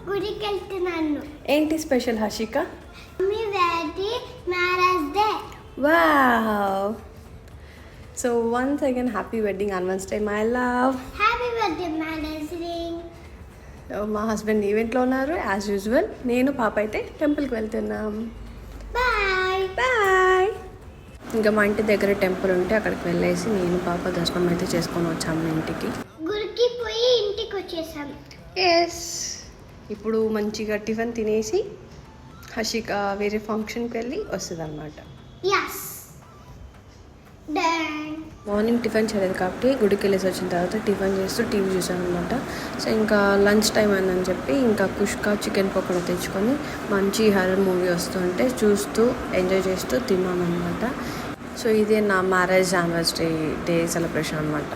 గుడికి వెళ్తున్నాను. ఏంటి స్పెషల్ హర్షిక? మీ daddy marriage day. Wow! So once again happy wedding anniversary my love. Happy birthday marriage ring. మా husband ఈవెంట్లో ఉన్నారు యాజ్ యూజువల్. నేను పాప అయితే టెంపుల్కి వెళ్తున్నాం. Bye bye. ఇంకా మా ఇంటి దగ్గర టెంపుల్ ఉంటే అక్కడికి వెళ్ళేసి నేను పాప దర్శనం అయితే చేసుకొని వచ్చాము ఇంటికి. గుడికి పోయి ఇంటికి వచ్చేసాం. ఎస్. ఇప్పుడు మంచిగా టిఫిన్ తినేసి హర్షిక వేరే ఫంక్షన్కి వెళ్ళి వస్తుంది అనమాట. Yes done. మార్నింగ్ టిఫిన్ చేయలేదు కాబట్టి గుడికి వెళ్ళేసి వచ్చిన తర్వాత టిఫిన్ చేస్తూ టీవీ చూసాను అనమాట. సో ఇంకా లంచ్ టైం అయిందని చెప్పి ఇంకా కుష్కా చికెన్ పకోడా తెచ్చుకొని మంచి హర్రర్ మూవీ వస్తుంటే చూస్తూ ఎంజాయ్ చేస్తూ తిన్నాను అనమాట. సో ఇదే నా మ్యారేజ్ యానివర్సరీ డే సెలబ్రేషన్ అనమాట.